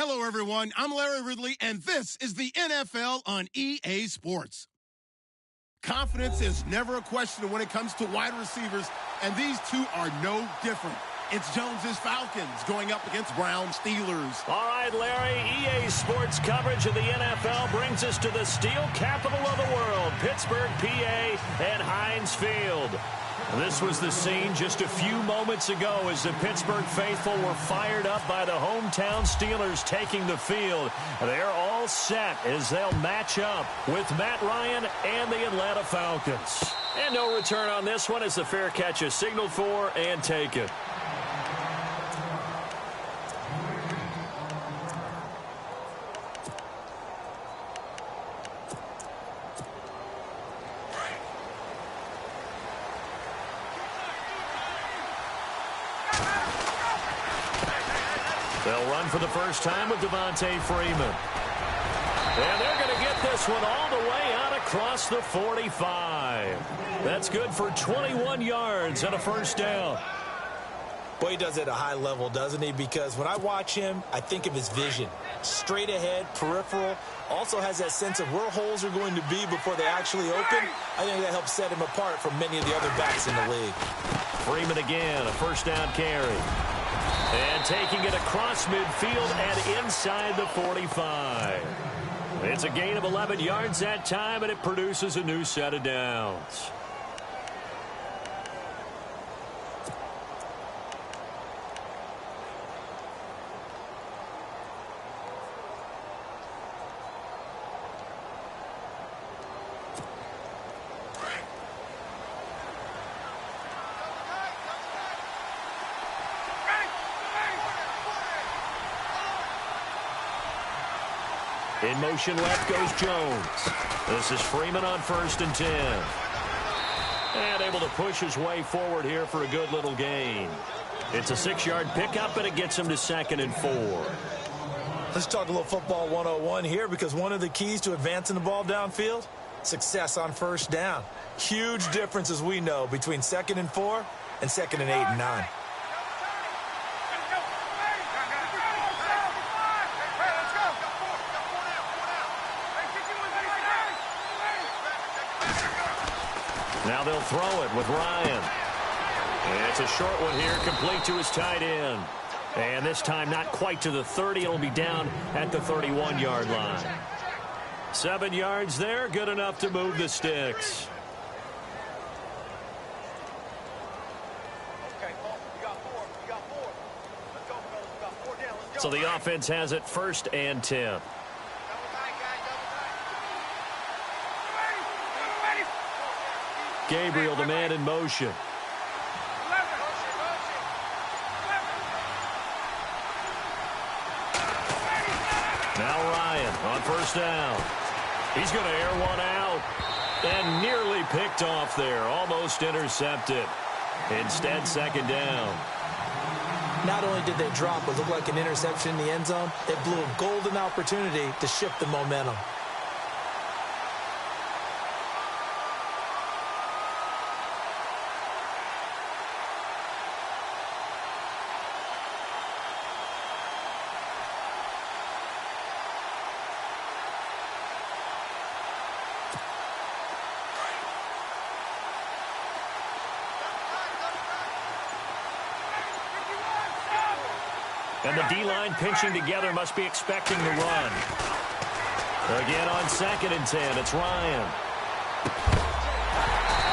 Hello, everyone. I'm Larry Ridley, and this is the NFL on EA Sports. Confidence is never a question when it comes to wide receivers, and these two are no different. It's Jones's Falcons going up against Brown Steelers. All right, Larry, EA Sports coverage of the NFL brings us to the steel capital of the world, Pittsburgh, PA, and Heinz Field. This was the scene just a few moments ago as the Pittsburgh faithful were fired up by the hometown Steelers taking the field. They're all set as they'll match up with Matt Ryan and the Atlanta Falcons. And no return on this one as the fair catch is signaled for and taken. They'll run for the first time with Devontae Freeman. And they're going to get this one all the way out across the 45. That's good for 21 yards and a first down. Well, he does it at a high level, doesn't he? Because when I watch him, I think of his vision. Straight ahead, peripheral. Also has that sense of where holes are going to be before they actually open. I think that helps set him apart from many of the other backs in the league. Freeman again, a first down carry. And taking it across midfield and inside the 45. It's a gain of 11 yards that time, and it produces a new set of downs. In motion left goes Jones. This is Freeman on 1st and 10. And able to push his way forward here for a good little gain. It's a 6-yard pickup, and it gets him to 2nd and 4. Let's talk a little football 101 here, because one of the keys to advancing the ball downfield, success on first down. Huge difference, as we know, between 2nd and 4 and 2nd and 8 and 9. Now they'll throw it with Ryan. And it's a short one here, complete to his tight end. And this time not quite to the 30. It'll be down at the 31-yard line. 7 yards there, good enough to move the sticks. So the offense has it 1st and 10. Gabriel, the man in motion. Now Ryan on 1st down. He's going to air one out. And nearly picked off there. Almost intercepted. Instead, 2nd down. Not only did they drop what looked like an interception in the end zone, it blew a golden opportunity to shift the momentum. And the D-line pinching together must be expecting the run. Again on 2nd and 10, it's Ryan.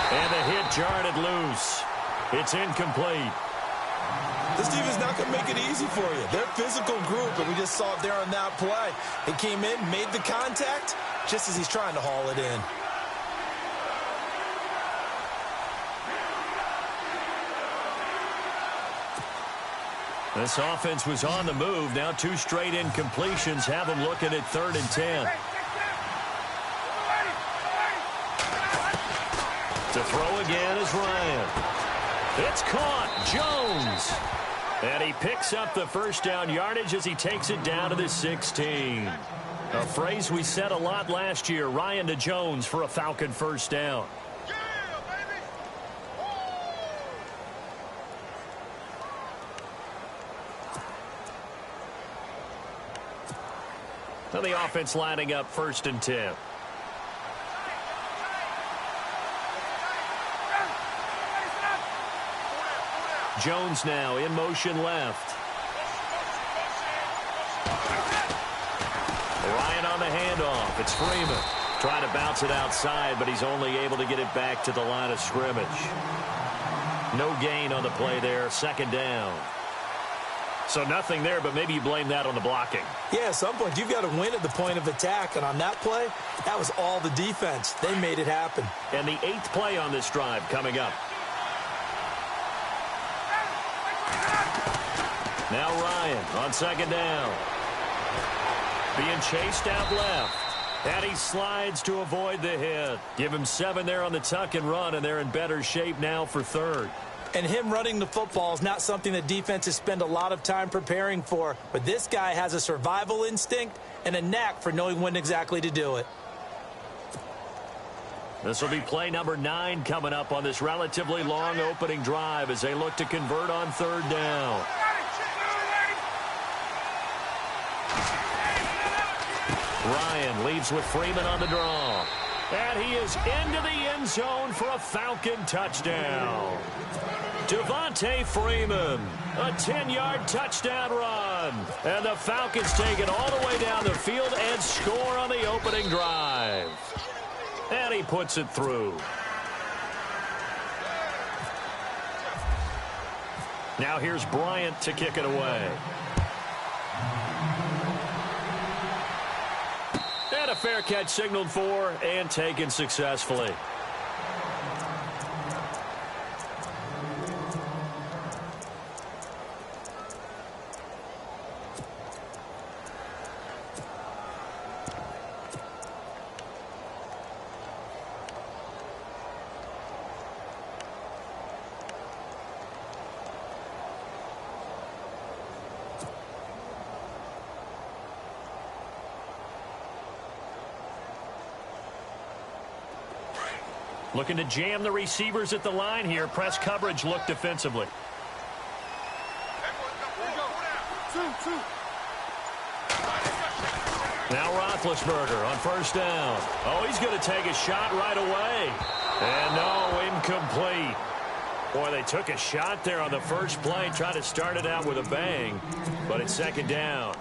And the hit jarred it loose. It's incomplete. This team is not going to make it easy for you. They're a physical group, and we just saw it there on that play. He came in, made the contact, just as he's trying to haul it in. This offense was on the move. Now 2 straight incompletions have them looking at 3rd and 10. To throw again is Ryan. It's caught. Jones. And he picks up the first down yardage as he takes it down to the 16. A phrase we said a lot last year. Ryan to Jones for a Falcon first down. So the offense lining up 1st and 10. Jones now in motion left. Ryan on the handoff. It's Freeman. Trying to bounce it outside, but he's only able to get it back to the line of scrimmage. No gain on the play there. 2nd down. So nothing there, but maybe you blame that on the blocking. Yeah, at some point you've got to win at the point of attack, and on that play, that was all the defense. They made it happen. And the 8th play on this drive coming up. Now Ryan on 2nd down. Being chased out left. And he slides to avoid the hit. Give him 7 there on the tuck and run, and they're in better shape now for 3rd. And him running the football is not something that defenses spend a lot of time preparing for. But this guy has a survival instinct and a knack for knowing when exactly to do it. This will be play number 9 coming up on this relatively long opening drive as they look to convert on 3rd down. Ryan leaves with Freeman on the draw. And he is into the end zone for a Falcon touchdown. Devontae Freeman, a 10-yard touchdown run. And the Falcons take it all the way down the field and score on the opening drive. And he puts it through. Now here's Bryant to kick it away. And a fair catch signaled for and taken successfully. Looking to jam the receivers at the line here. Press coverage look defensively. Now Roethlisberger on 1st down. Oh, he's going to take a shot right away. And no, incomplete. Boy, they took a shot there on the first play, tried to start it out with a bang, but it's 2nd down.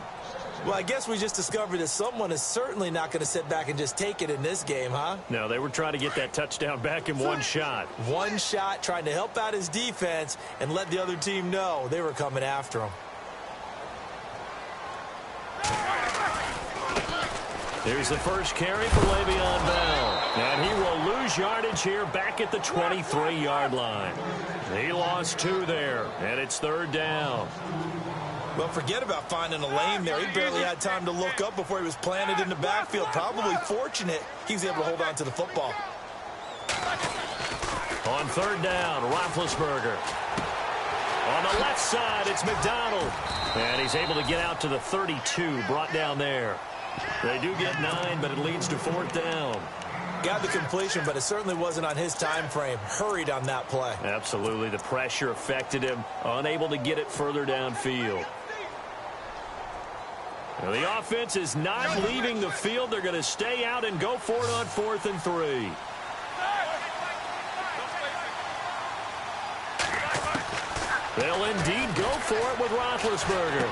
Well, I guess we just discovered that someone is certainly not going to sit back and just take it in this game, huh? No, they were trying to get that touchdown back in one shot. One shot, trying to help out his defense and let the other team know they were coming after him. Here's the first carry for Le'Veon Bell. And he will lose yardage here back at the 23-yard line. He lost 2 there, and it's 3rd down. Well, forget about finding a lane there. He barely had time to look up before he was planted in the backfield. Probably fortunate he was able to hold on to the football. On 3rd down, Roethlisberger. On the left side, it's McDonald. And he's able to get out to the 32, brought down there. They do get 9, but it leads to 4th down. Got the completion, but it certainly wasn't on his time frame. Hurried on that play. Absolutely. The pressure affected him. Unable to get it further downfield. Now, the offense is not leaving the field. They're going to stay out and go for it on 4th and 3. They'll indeed go for it with Roethlisberger.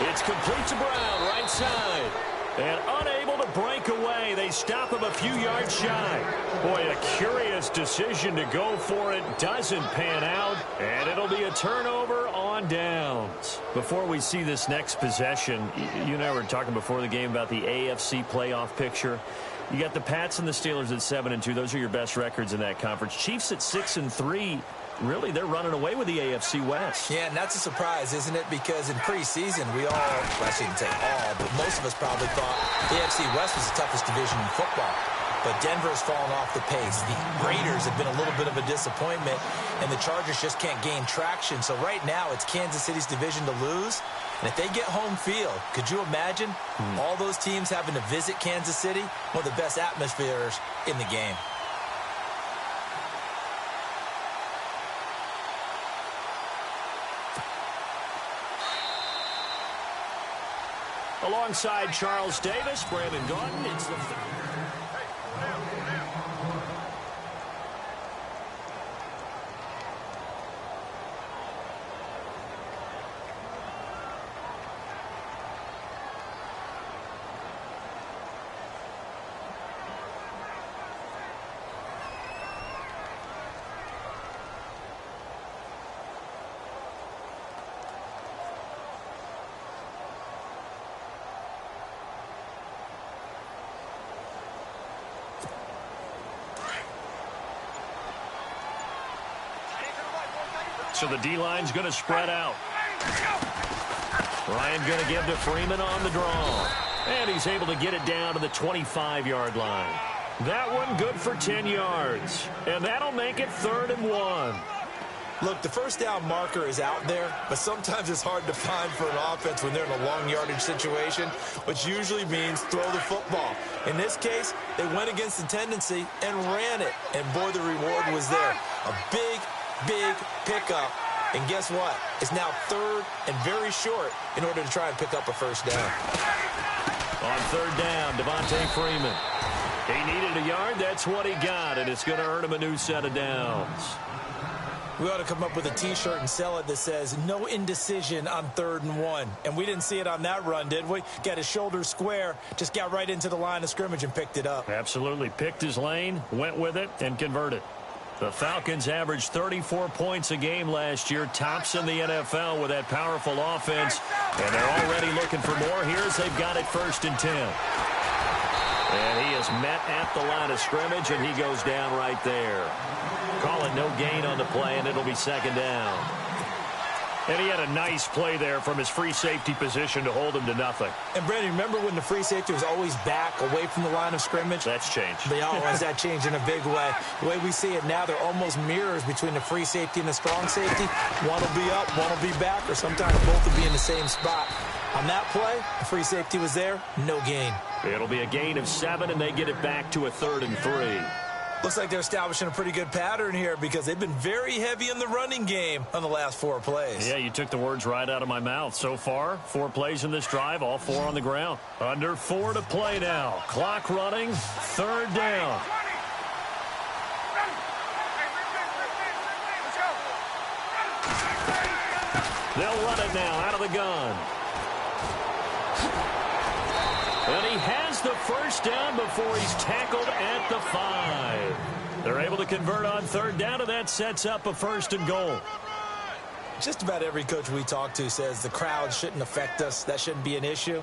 It's complete to Brown, right side. And unable to break away. They stop him a few yards shy. Boy, a curious decision to go for it. Doesn't pan out. And it'll be a turnover on downs. Before we see this next possession, you and I were talking before the game about the AFC playoff picture. You got the Pats and the Steelers at 7-2. Those are your best records in that conference. Chiefs at 6-3. Really, they're running away with the AFC West. Yeah, and that's a surprise, isn't it? Because in preseason, we all, well, I shouldn't say all, but most of us probably thought the AFC West was the toughest division in football. But Denver's fallen off the pace. The Raiders have been a little bit of a disappointment, and the Chargers just can't gain traction. So right now, it's Kansas City's division to lose. And if they get home field, could you imagine all those teams having to visit Kansas City? One of the best atmospheres in the game. Along alongside Charles Davis, Brandon Gordon. It's the So the D-line's going to spread out. Ryan going to give to Freeman on the draw. And he's able to get it down to the 25-yard line. That one good for 10 yards. And that'll make it 3rd and 1. Look, the first down marker is out there, but sometimes it's hard to find for an offense when they're in a long yardage situation, which usually means throw the football. In this case, they went against the tendency and ran it. And, boy, the reward was there. A big pickup. And guess what? It's now 3rd and very short in order to try and pick up a first down. On 3rd down, Devontae Freeman. He needed a yard. That's what he got, and it's going to earn him a new set of downs. We ought to come up with a T-shirt and sell it that says, no indecision on 3rd and 1. And we didn't see it on that run, did we? Got his shoulder square, just got right into the line of scrimmage and picked it up. Absolutely. Picked his lane, went with it, and converted. The Falcons averaged 34 points a game last year, tops in the NFL with that powerful offense, and they're already looking for more. Here's they've got it 1st and 10. And he is met at the line of scrimmage, and he goes down right there. Call it no gain on the play, and it'll be 2nd down. And he had a nice play there from his free safety position to hold him to nothing. And, Brandon, remember when the free safety was always back away from the line of scrimmage? That's changed. They always that changed in a big way. The way we see it now, they're almost mirrors between the free safety and the strong safety. One will be up, one will be back, or sometimes both will be in the same spot. On that play, the free safety was there, no gain. It'll be a gain of 7, and they get it back to a 3rd and 3. Looks like they're establishing a pretty good pattern here because they've been very heavy in the running game on the last 4 plays. Yeah, you took the words right out of my mouth. So far, 4 plays in this drive, all 4 on the ground. Under 4 to play now. Clock running, 3rd down. They'll run it now out of the gun. And he has the first down before he's tackled at the 5. They're able to convert on 3rd down, and that sets up a 1st and goal. Just about every coach we talk to says the crowd shouldn't affect us. That shouldn't be an issue.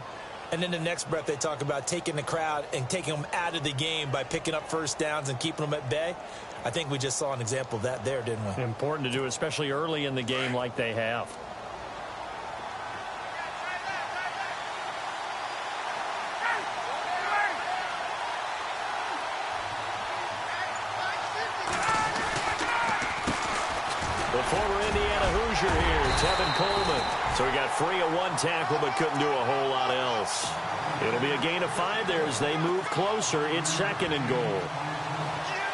And then the next breath they talk about taking the crowd and taking them out of the game by picking up first downs and keeping them at bay. I think we just saw an example of that there, didn't we? Important to do, especially early in the game like they have. The former Indiana Hoosier here, Tevin Coleman. So he got free of 1 tackle but couldn't do a whole lot else. It'll be a gain of 5 there as they move closer. It's 2nd and goal.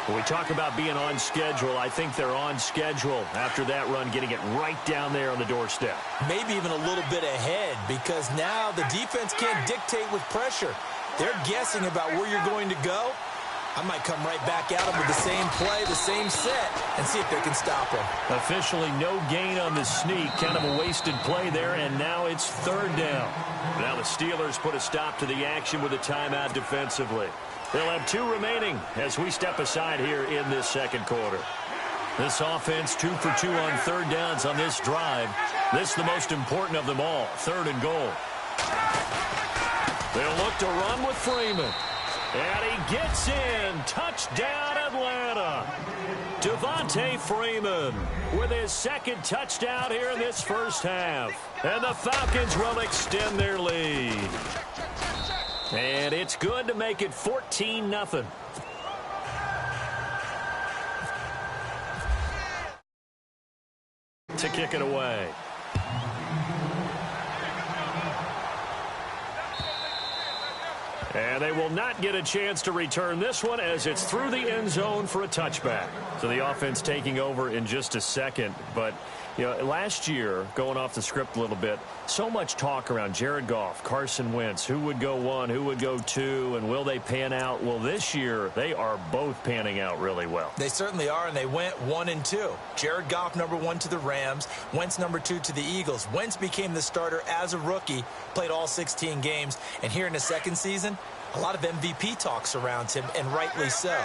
When we talk about being on schedule, I think they're on schedule after that run, getting it right down there on the doorstep. Maybe even a little bit ahead because now the defense can't dictate with pressure. They're guessing about where you're going to go. I might come right back at them with the same play, the same set, and see if they can stop them. Officially no gain on the sneak. Kind of a wasted play there, and now it's 3rd down. Now the Steelers put a stop to the action with a timeout defensively. They'll have 2 remaining as we step aside here in this 2nd quarter. This offense 2 for 2 on 3rd downs on this drive. This is the most important of them all, 3rd and goal. They'll look to run with Freeman. And he gets in. Touchdown, Atlanta. Devontae Freeman with his 2nd touchdown here in this first half. And the Falcons will extend their lead. And it's good to make it 14-0. To kick it away. And they will not get a chance to return this one as it's through the end zone for a touchback. So the offense taking over in just a second. But, you know, last year, going off the script a little bit, so much talk around Jared Goff, Carson Wentz, who would go one, who would go two, and will they pan out? Well, this year, they are both panning out really well. They certainly are, and they went 1-2. Jared Goff, number 1 to the Rams. Wentz, number 2 to the Eagles. Wentz became the starter as a rookie, played all 16 games, and here in the second season, a lot of MVP talk surrounds him, and rightly so.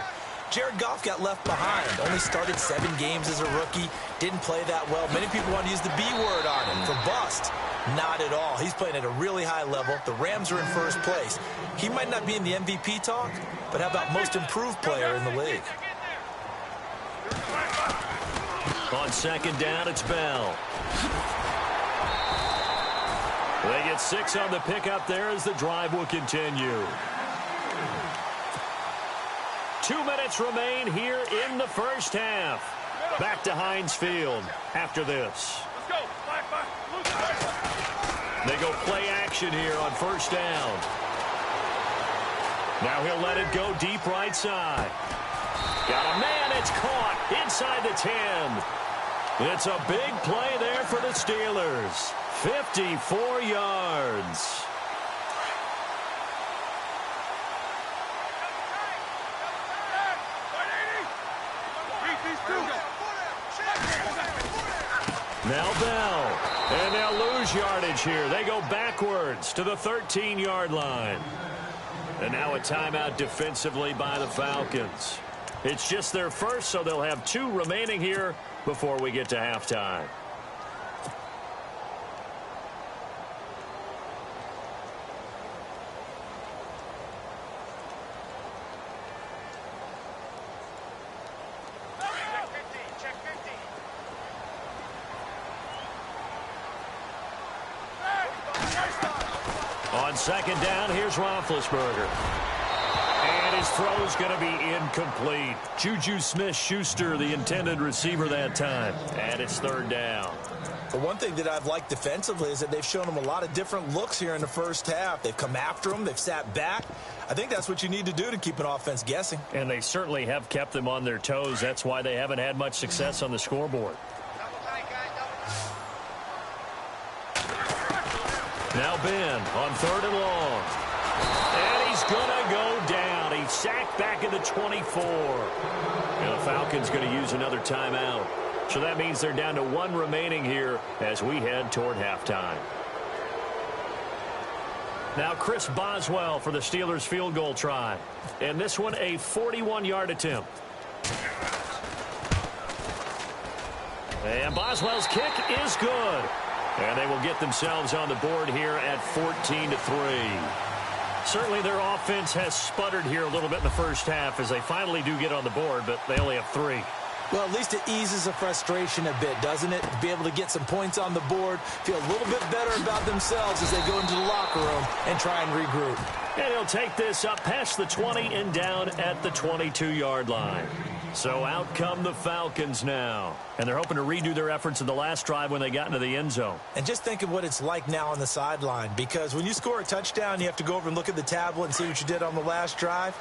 Jared Goff got left behind, only started 7 games as a rookie, didn't play that well. Many people want to use the B word on him for bust. Not at all. He's playing at a really high level. The Rams are in first place. He might not be in the MVP talk, but how about most improved player in the league? On second down, it's Bell. They get 6 on the pickup there as the drive will continue. 2 minutes remain here in the first half. Back to Heinz Field after this. They go play action here on first down. Now he'll let it go deep right side. Got a man, it's caught inside the 10. It's a big play there for the Steelers. 54 yards. Now Bell, and they'll lose yardage here. They go backwards to the 13-yard line. And now a timeout defensively by the Falcons. It's just their first, so they'll have 2 remaining here before we get to halftime. On second down, here's Roethlisberger. And his throw's going to be incomplete. Juju Smith-Schuster, the intended receiver that time. And it's third down. The one thing that I've liked defensively is that they've shown him a lot of different looks here in the first half. They've come after him. They've sat back. I think that's what you need to do to keep an offense guessing. And they certainly have kept them on their toes. That's why they haven't had much success on the scoreboard. Now Ben on third and long. And he's going to go down. He's sacked back at the 24. And the Falcons going to use another timeout. So that means they're down to 1 remaining here as we head toward halftime. Now Chris Boswell for the Steelers field goal try. And this one a 41-yard attempt. And Boswell's kick is good. And they will get themselves on the board here at 14-3. Certainly their offense has sputtered here a little bit in the first half as they finally do get on the board, but they only have 3. Well, at least it eases the frustration a bit, doesn't it? To be able to get some points on the board, feel a little bit better about themselves as they go into the locker room and try and regroup. And he'll take this up past the 20 and down at the 22-yard line. So out come the Falcons now. And they're hoping to redo their efforts in the last drive when they got into the end zone. And just think of what it's like now on the sideline, because when you score a touchdown, you have to go over and look at the tablet and see what you did on the last drive.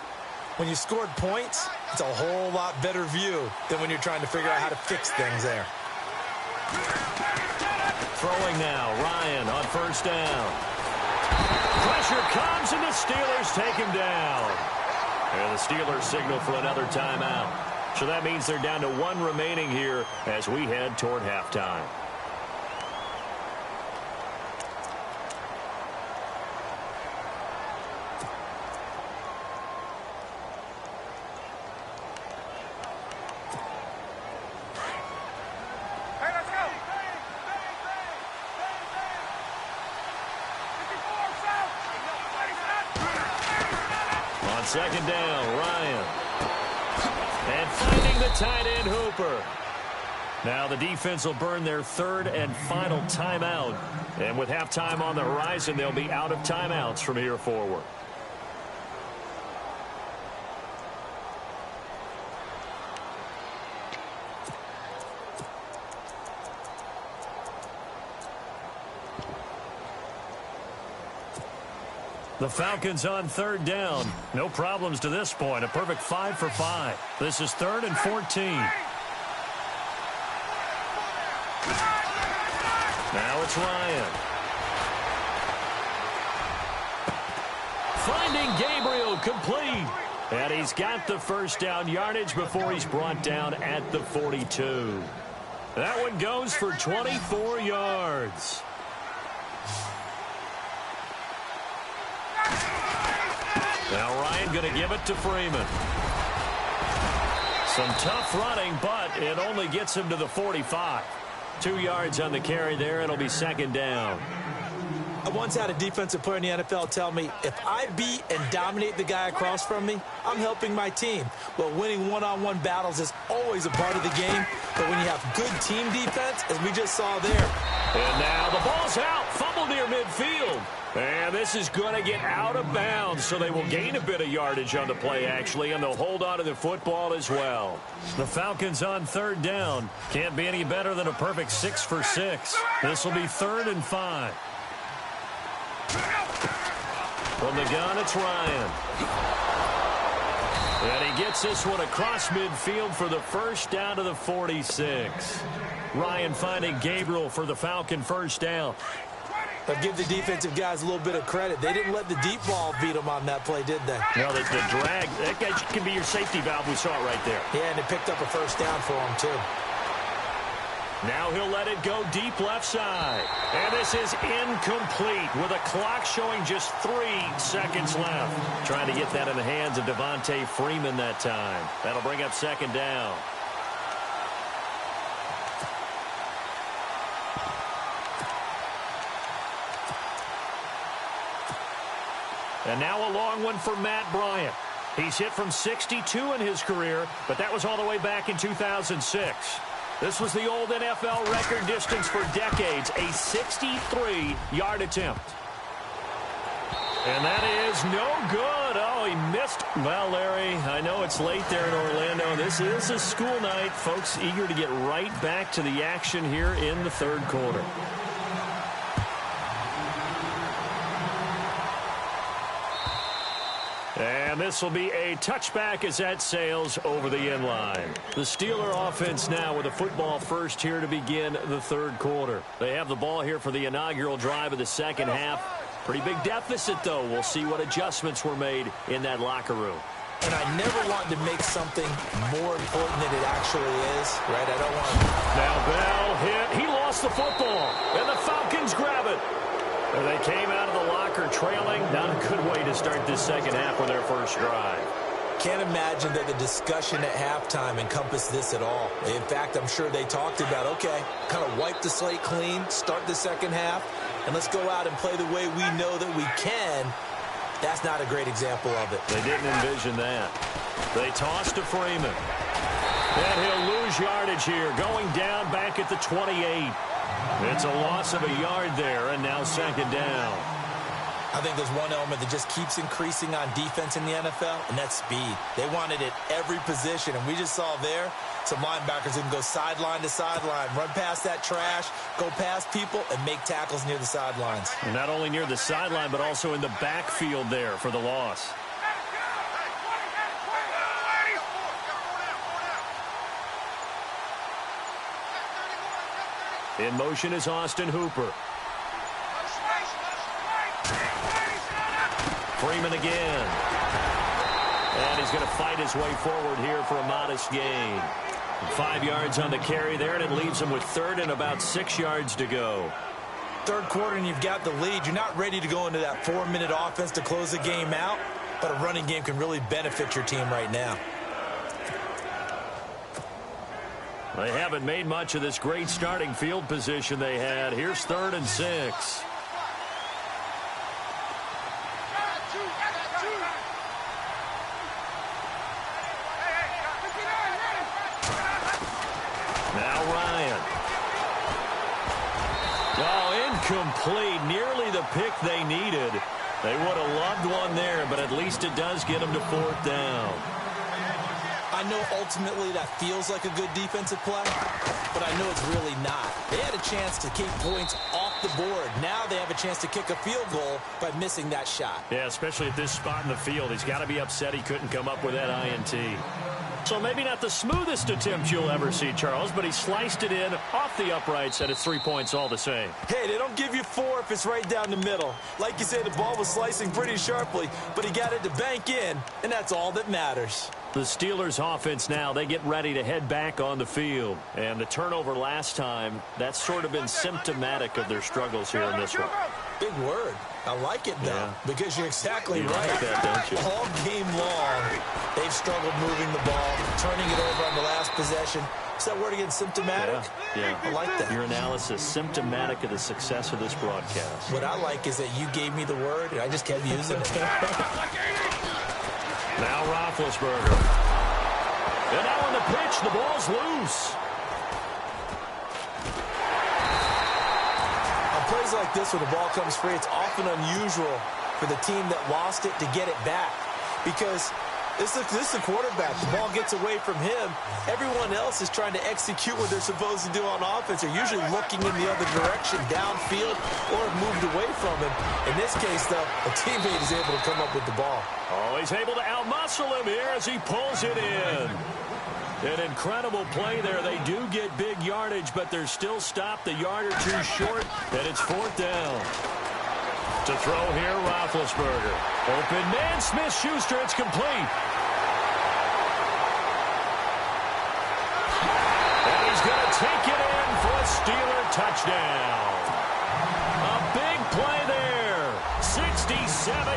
When you scored points, it's a whole lot better view than when you're trying to figure out how to fix things there. Throwing now, Ryan on first down. Pressure comes, and the Steelers take him down. And the Steelers signal for another timeout. So that means they're down to 1 remaining here as we head toward halftime. Second down, Ryan. And finding the tight end, Hooper. Now the defense will burn their 3rd and final timeout. And with halftime on the horizon, they'll be out of timeouts from here forward. The Falcons on third down. No problems to this point. A perfect 5 for 5. This is 3rd and 14. Now it's Ryan. Finding Gabriel complete. And he's got the first down yardage before he's brought down at the 42. That one goes for 24 yards. Now Ryan going to give it to Freeman. Some tough running, but it only gets him to the 45. 2 yards on the carry there. It'll be second down. I once had a defensive player in the NFL tell me, if I beat and dominate the guy across from me, I'm helping my team. Well, winning one-on-one battles is always a part of the game, but when you have good team defense, as we just saw there. And now the ball's out. Fumble near midfield. And this is going to get out of bounds, so they will gain a bit of yardage on the play, actually, and they'll hold on to the football as well. The Falcons on third down. Can't be any better than a perfect 6 for 6. This will be 3rd and 5. From the gun, it's Ryan. And he gets this one across midfield for the first down to the 46. Ryan finding Gabriel for the Falcon first down. But give the defensive guys a little bit of credit. They didn't let the deep ball beat them on that play, did they? No, the drag, that guy can be your safety valve. We saw it right there. Yeah, and it picked up a first down for him, too. Now he'll let it go deep left side. And this is incomplete with a clock showing just 3 seconds left. Trying to get that in the hands of Devontae Freeman that time. That'll bring up second down. And now a long one for Matt Bryant. He's hit from 62 in his career, but that was all the way back in 2006. This was the old NFL record distance for decades, a 63-yard attempt. And that is no good. Oh, he missed. Well, Larry, I know it's late there in Orlando. This is a school night. Folks eager to get right back to the action here in the third quarter. And this will be a touchback as that sails over the end line. The Steeler offense now with a football first here to begin the third quarter. They have the ball here for the inaugural drive of the second half. Pretty big deficit, though. We'll see what adjustments were made in that locker room. And I never want to make something more important than it actually is, right? I don't want to. Now Bell hit. He lost the football. And the Falcons grab it. And they came out of the locker trailing. Not a good way to start this second half with their first drive. Can't imagine that the discussion at halftime encompassed this at all. In fact, I'm sure they talked about, okay, kind of wipe the slate clean, start the second half, and let's go out and play the way we know that we can. That's not a great example of it. They didn't envision that. They toss to Freeman. And he'll lose yardage here, going down back at the 28. It's a loss of a yard there, and now second down. I think there's one element that just keeps increasing on defense in the NFL, and that's speed. They want it at every position, and we just saw there some linebackers who can go sideline to sideline, run past that trash, go past people, and make tackles near the sidelines. And not only near the sideline, but also in the backfield there for the loss. In motion is Austin Hooper. Freeman again. And he's going to fight his way forward here for a modest gain. 5 yards on the carry there, and it leaves him with third and about 6 yards to go. Third quarter, and you've got the lead. You're not ready to go into that 4-minute offense to close the game out, but a running game can really benefit your team right now. They haven't made much of this great starting field position they had. Here's 3rd and 6. Now Ryan. Oh, incomplete. Nearly the pick they needed. They would have loved one there, but at least it does get them to 4th down. I know ultimately that feels like a good defensive play, but I know it's really not. They had a chance to keep points off the board. Now they have a chance to kick a field goal by missing that shot. Yeah, especially at this spot in the field. He's got to be upset he couldn't come up with that INT. So maybe not the smoothest attempt you'll ever see, Charles, but he sliced it in off the uprights, and it's 3 points all the same. Hey, they don't give you 4 if it's right down the middle. Like you said, the ball was slicing pretty sharply, but he got it to bank in, and that's all that matters. The Steelers offense now, they get ready to head back on the field. And the turnover last time, that's sort of been symptomatic of their struggles here in this one. Big word. I like it, though, because you're exactly You right. like that, don't you? All game long, they've struggled moving the ball, turning it over on the last possession. Is that word again, symptomatic? Yeah. I like that. Your analysis, symptomatic of the success of this broadcast. What I like is that you gave me the word, and I just kept using it. Now Roethlisberger. And now on the pitch, the ball's loose. On plays like this where the ball comes free, it's often unusual for the team that lost it to get it back. Because this is the quarterback. The ball gets away from him. Everyone else is trying to execute what they're supposed to do on offense. They're usually looking in the other direction, downfield, or moved away from him. In this case, though, a teammate is able to come up with the ball. Oh, he's able to outmuscle him here as he pulls it in. An incredible play there. They do get big yardage, but they're still stopped a yard or two short, and it's 4th down. To throw here, Roethlisberger. Open man, Smith-Schuster, it's complete. And he's going to take it in for a Steeler touchdown. A big play there. 67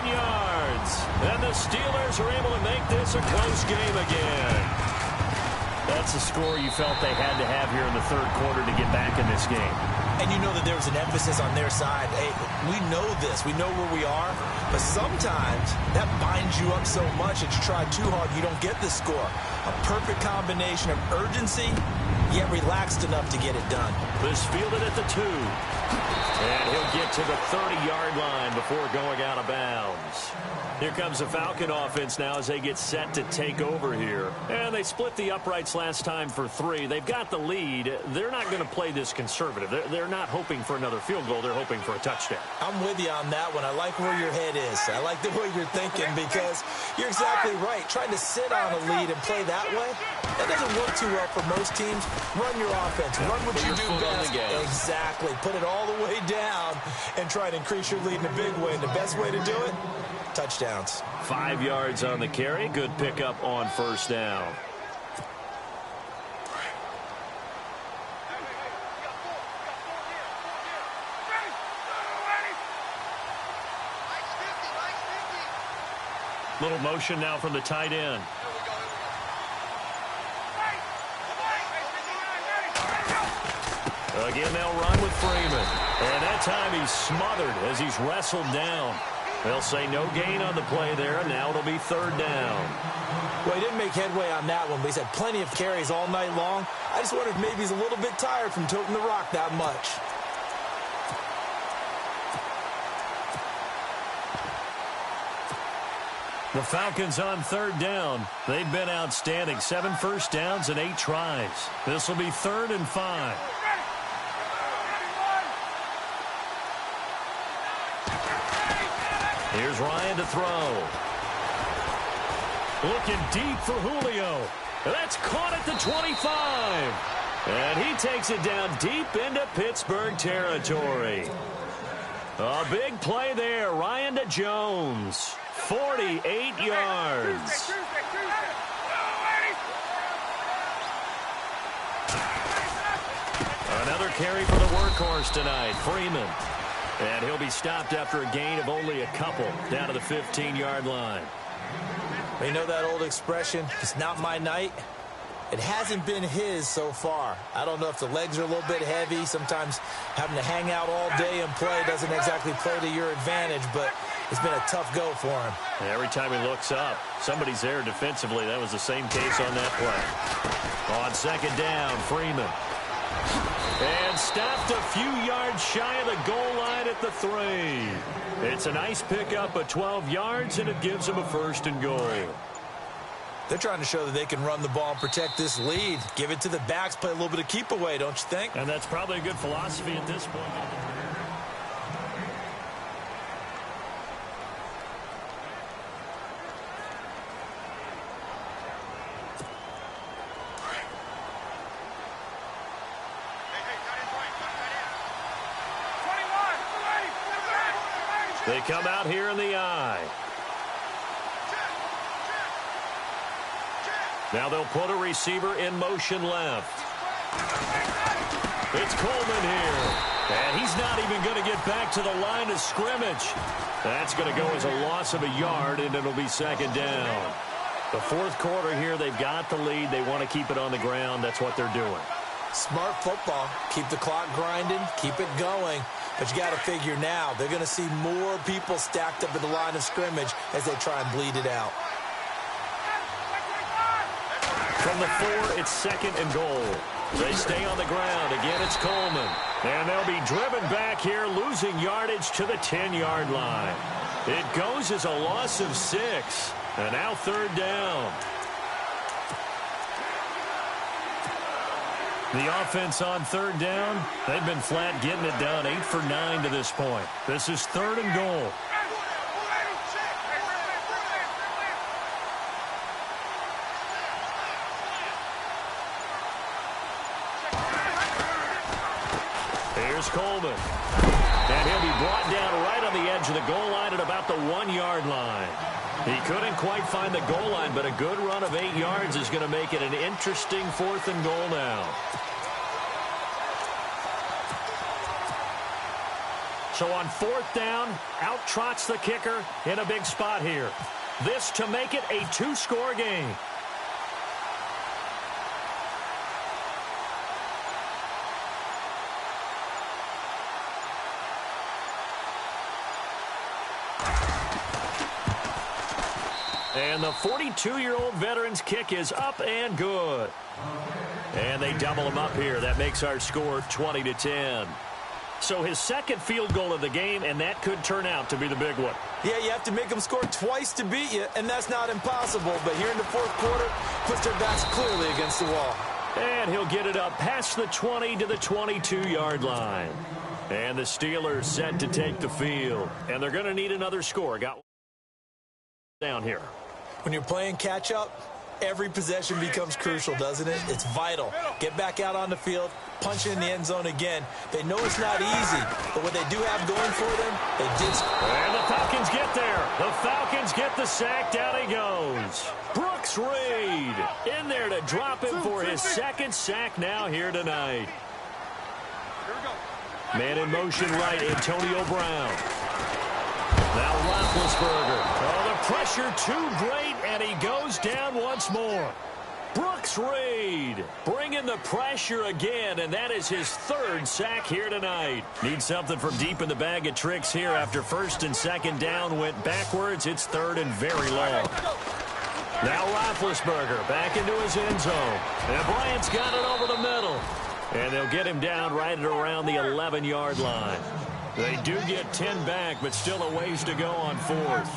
yards. And the Steelers are able to make this a close game again. That's the score you felt they had to have here in the third quarter to get back in this game. And you know that there was an emphasis on their side. Hey, we know this. We know where we are. But sometimes that binds you up so much that you try too hard, you don't get the score. A perfect combination of urgency, yet relaxed enough to get it done. This fielded at the 2. And he'll get to the 30-yard line before going out of bounds. Here comes the Falcon offense now as they get set to take over here. And they split the uprights last time for 3. They've got the lead. They're not going to play this conservative. They're not hoping for another field goal. They're hoping for a touchdown. I'm with you on that one. I like where your head is. I like the way you're thinking because you're exactly right. Trying to sit on a lead and play that way, that doesn't work too well for most teams. Run your offense. Run what you do best. Exactly. Put it all the way down and try to increase your lead in a big way. And the best way to do it, touchdowns. 5 yards on the carry. Good pickup on 1st down. Little motion now from the tight end. Again, they'll run with Freeman. And that time he's smothered as he's wrestled down. They'll say no gain on the play there, and now it'll be 3rd down. Well, he didn't make headway on that one, but he's had plenty of carries all night long. I just wonder if maybe he's a little bit tired from toting the rock that much. The Falcons on 3rd down. They've been outstanding. 7 first downs and 8 tries. This will be 3rd and 5. Here's Ryan to throw. Looking deep for Julio. That's caught at the 25. And he takes it down deep into Pittsburgh territory. A big play there. Ryan to Jones. 48 yards. Another carry for the workhorse tonight, Freeman. And he'll be stopped after a gain of only a couple down to the 15-yard line. You know that old expression, it's not my night? It hasn't been his so far. I don't know if the legs are a little bit heavy. Sometimes having to hang out all day and play doesn't exactly play to your advantage, but it's been a tough go for him. Every time he looks up, somebody's there defensively. That was the same case on that play. On 2nd down, Freeman. And stopped a few yards shy of the goal line at the 3. It's a nice pickup of 12 yards, and it gives them a 1st and goal. They're trying to show that they can run the ball and protect this lead. Give it to the backs, play a little bit of keep away, don't you think? And that's probably a good philosophy at this point. come out here in the I. Now they'll put a receiver in motion left. It's Coleman here. And he's not even going to get back to the line of scrimmage. That's going to go as a loss of a yard, and it'll be second down. The fourth quarter here, they've got the lead. They want to keep it on the ground. That's what they're doing. Smart football. Keep the clock grinding. Keep it going. But you got to figure now, they're going to see more people stacked up at the line of scrimmage as they try and bleed it out. From the 4, it's second and goal. They stay on the ground. Again, it's Coleman. And they'll be driven back here, losing yardage to the 10-yard line. It goes as a loss of 6. And now third down. The offense on third down, they've been flat getting it done, 8 for 9 to this point. This is third and goal. Here's Coleman. And he'll be brought down right on the edge of the goal line at about the 1-yard line. He couldn't quite find the goal line, but a good run of 8 yards is going to make it an interesting fourth and goal now. So on fourth down, out trots the kicker in a big spot here. This to make it a 2-score game. And the 42-year-old veteran's kick is up and good. And they double him up here. That makes our score 20-10. So his second field goal of the game, and that could turn out to be the big one. Yeah, you have to make them score twice to beat you, and that's not impossible. But here in the fourth quarter, puts their backs clearly against the wall. And he'll get it up past the 20 to the 22-yard line. And the Steelers set to take the field. And they're going to need another score. Got down here. When you're playing catch-up, every possession becomes crucial, doesn't it? It's vital. Get back out on the field, punch it in the end zone again. They know it's not easy, but what they do have going for them, they did. And the Falcons get there. The Falcons get the sack. Down he goes. Brooks Reed in there to drop him for his second sack now here tonight. Man in motion right, Antonio Brown. Now Roethlisberger. Oh, the pressure too great, and he goes down once more. Brooks Reed bringing the pressure again, and that is his third sack here tonight. Needs something from deep in the bag of tricks here after first and second down went backwards. It's third and very long. Now Roethlisberger back into his end zone. And Bryant's got it over the middle. And they'll get him down right at around the 11-yard line. They do get 10 back, but still a ways to go on fourth.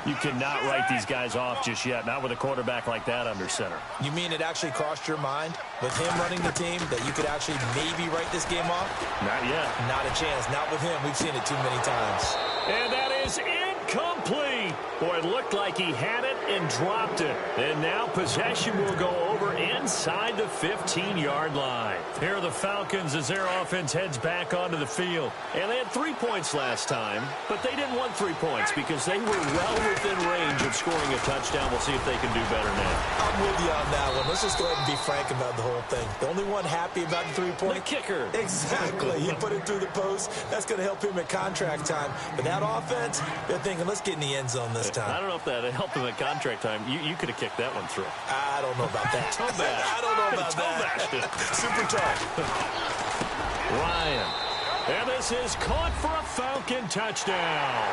You cannot write these guys off just yet, not with a quarterback like that under center. You mean it actually crossed your mind with him running the team that you could actually maybe write this game off? Not yet. Not a chance. Not with him. We've seen it too many times. And that is incomplete. Boy, it looked like he had it and dropped it. And now possession will go over inside the 15-yard line. Here are the Falcons as their offense heads back onto the field. And they had 3 points last time, but they didn't want 3 points because they were well within range of scoring a touchdown. We'll see if they can do better now. I'm with you on that one. Let's just go ahead and be frank about the whole thing. The only one happy about the 3-point. The kicker. Exactly. He put it through the post. That's going to help him at contract time. But that offense, they're thinking, let's get in the end zone this time. I don't know if that helped him at contract time. You could have kicked that one through. I don't know about that. I don't know about that. Super tough. Ryan. And this is caught for a Falcon touchdown.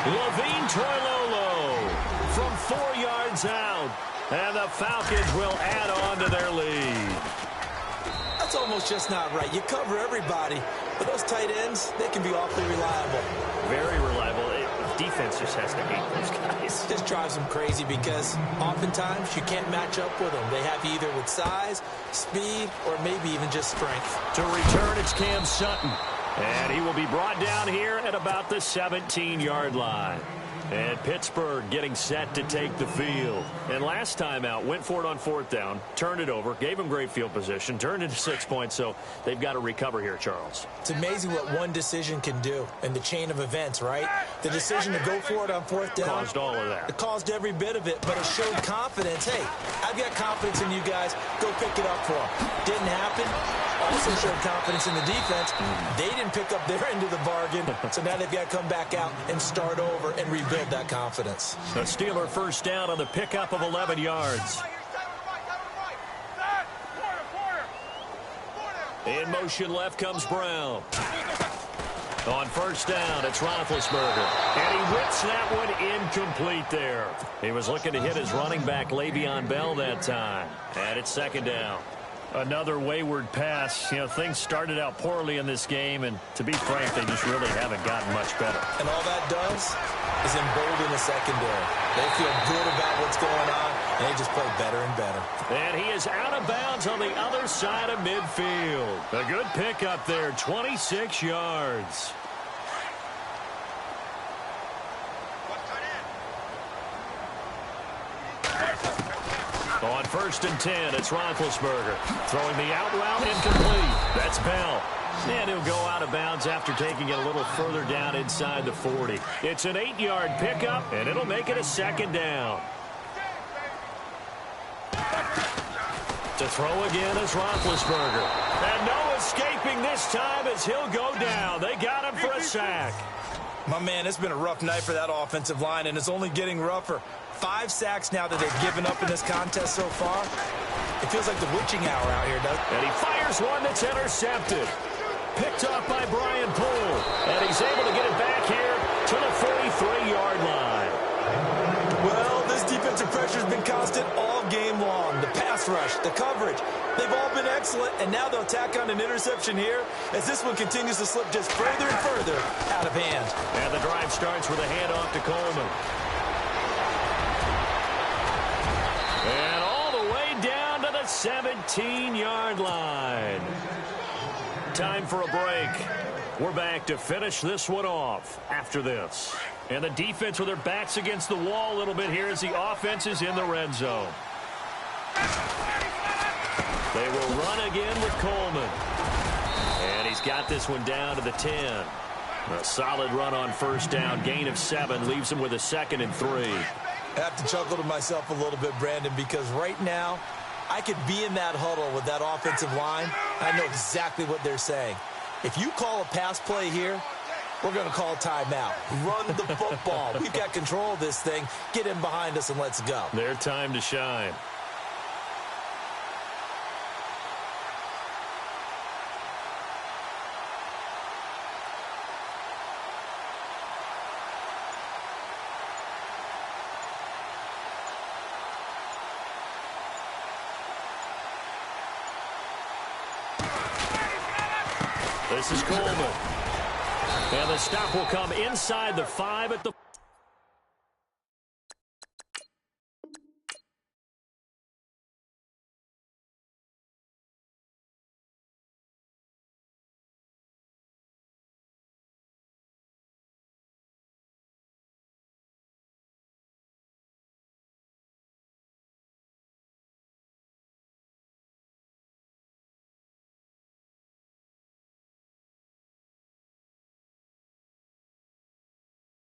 Levine Toilolo from 4 yards out. And the Falcons will add on to their lead. That's almost just not right. You cover everybody. But those tight ends, they can be awfully reliable. Very reliable. Defense just has to hate those guys. Just drives them crazy because oftentimes you can't match up with them. They have either with size, speed, or maybe even just strength. To return, it's Cam Sutton. And he will be brought down here at about the 17-yard line. And Pittsburgh getting set to take the field. And last time out, went for it on 4th down, turned it over, gave them great field position, turned into 6 points, so they've got to recover here, Charles. It's amazing what one decision can do in the chain of events, right? The decision to go for it on 4th down. Caused all of that. It caused every bit of it, but it showed confidence. Hey, I've got confidence in you guys. Go pick it up for them. Didn't happen. Also showed confidence in the defense. They didn't pick up their end of the bargain, so now they've got to come back out and start over and rebuild that confidence. The Steeler first down on the pickup of 11 yards. In motion left comes Brown. On first down, it's Roethlisberger. And he whips that one incomplete there. He was looking to hit his running back, Le'Veon Bell, that time. And it's 2nd down. Another wayward pass. You know, things started out poorly in this game, and to be frank, they just really haven't gotten much better. And all that does is embolden the secondary. They feel good about what's going on, and they just play better and better. And he is out of bounds on the other side of midfield. A good pickup there, 26 yards. On 1st and 10, it's Roethlisberger. Throwing the out route incomplete. That's Bell. And he'll go out of bounds after taking it a little further down inside the 40. It's an 8-yard pickup, and it'll make it a 2nd down. To throw again is Roethlisberger. And no escaping this time as he'll go down. They got him for a sack. My man, it's been a rough night for that offensive line, and it's only getting rougher. 5 sacks now that they've given up in this contest so far. It feels like the witching hour out here, doesn't it? And he fires one that's intercepted. Picked off by Brian Poole. And he's able to get it back here to the 43-yard line. Well, this defensive pressure has been constant all game long. The pass rush, the coverage, they've all been excellent. And now they'll tack on an interception here as this one continues to slip just further and further out of hand. And the drive starts with a handoff to Coleman. And all the way down to the 17-yard line. Time for a break. We're back to finish this one off after this. And the defense with their backs against the wall a little bit here as the offense is in the red zone. They will run again with Coleman. And he's got this one down to the 10. A solid run on first down. Gain of 7 leaves him with a 2nd and 3. I have to chuckle to myself a little bit, Brandon, because right now I could be in that huddle with that offensive line. I know exactly what they're saying. If you call a pass play here, we're going to call timeout. Run the football. We've got control of this thing. Get in behind us and let's go. Their time to shine. This is Coleman. And the stop will come inside the 5 at the